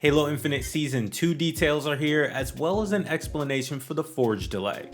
Halo Infinite Season 2 details are here, as well as an explanation for the Forge delay.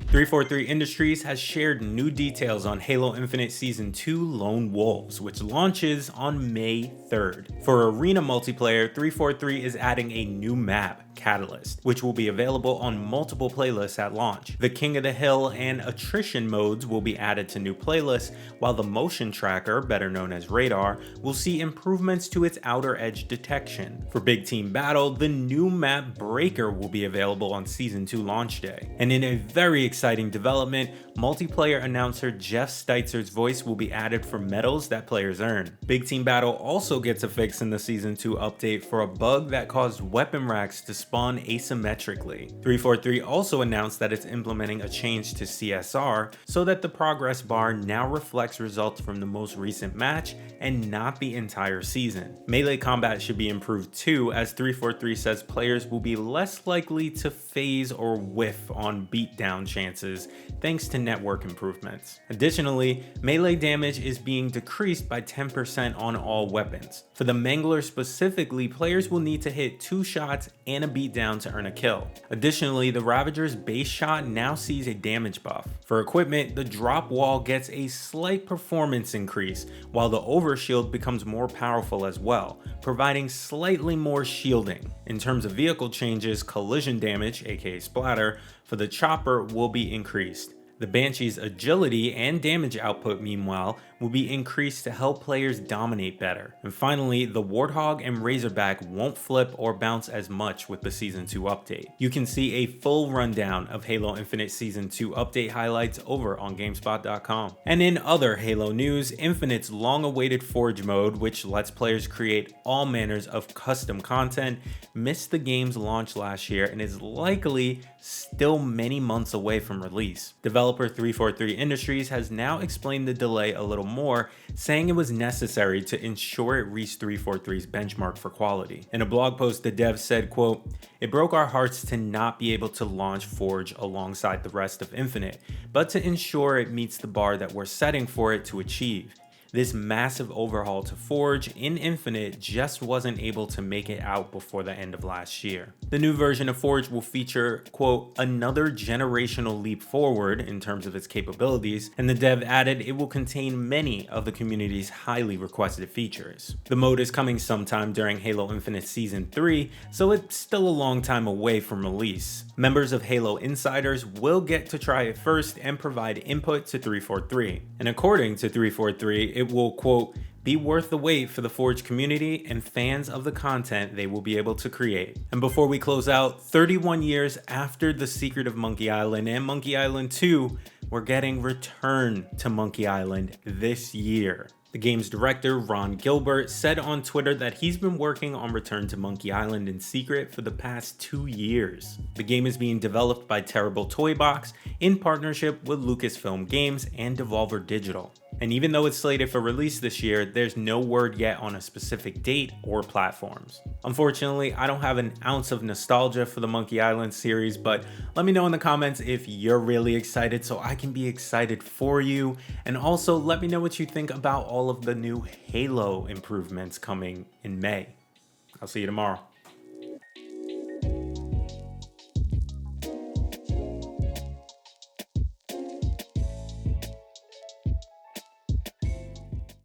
343 Industries has shared new details on Halo Infinite Season 2 Lone Wolves, which launches on May 3rd. For arena multiplayer, 343 is adding a new map, Catalyst, which will be available on multiple playlists at launch. The King of the Hill and Attrition modes will be added to new playlists, while the Motion Tracker, better known as Radar, will see improvements to its outer edge detection. For Big Team Battle, the new map Breaker will be available on Season 2 launch day. And in a very exciting development, multiplayer announcer Jeff Steitzer's voice will be added for medals that players earn. Big Team Battle also gets a fix in the Season 2 update for a bug that caused weapon racks to spawn asymmetrically. 343 also announced that it's implementing a change to CSR so that the progress bar now reflects results from the most recent match and not the entire season. Melee combat should be improved too, as 343 says players will be less likely to phase or whiff on beatdown chances thanks to network improvements. Additionally, melee damage is being decreased by 10% on all weapons. For the Mangler specifically, players will need to hit 2 shots and a beatdown to earn a kill. Additionally, the Ravager's base shot now sees a damage buff. For equipment, the drop wall gets a slight performance increase, while the overshield becomes more powerful as well, providing slightly more shielding. In terms of vehicle changes, collision damage, aka splatter, for the chopper will be increased. The Banshee's agility and damage output, meanwhile, will be increased to help players dominate better. And finally, the Warthog and Razorback won't flip or bounce as much with the Season 2 update. You can see a full rundown of Halo Infinite Season 2 update highlights over on GameSpot.com. And in other Halo news, Infinite's long-awaited Forge mode, which lets players create all manners of custom content, missed the game's launch last year and is likely still many months away from release. Developer 343 Industries has now explained the delay a little more, saying it was necessary to ensure it reached 343's benchmark for quality. In a blog post, the dev said, quote, "It broke our hearts to not be able to launch Forge alongside the rest of Infinite, but to ensure it meets the bar that we're setting for it to achieve. This massive overhaul to Forge in Infinite just wasn't able to make it out before the end of last year." The new version of Forge will feature, quote, "another generational leap forward in terms of its capabilities," and the dev added it will contain many of the community's highly requested features. The mode is coming sometime during Halo Infinite Season 3, so it's still a long time away from release. Members of Halo Insiders will get to try it first and provide input to 343. And according to 343, it will, quote, "be worth the wait for the Forge community and fans of the content they will be able to create." And before we close out, 31 years after The Secret of Monkey Island and Monkey Island 2, we're getting Return to Monkey Island this year. The game's director, Ron Gilbert, said on Twitter that he's been working on Return to Monkey Island in secret for the past 2 years. The game is being developed by Terrible Toy Box in partnership with Lucasfilm Games and Devolver Digital. And even though it's slated for release this year, there's no word yet on a specific date or platforms. Unfortunately, I don't have an ounce of nostalgia for the Monkey Island series, but let me know in the comments if you're really excited so I can be excited for you. And also let me know what you think about all of the new Halo improvements coming in May. I'll see you tomorrow.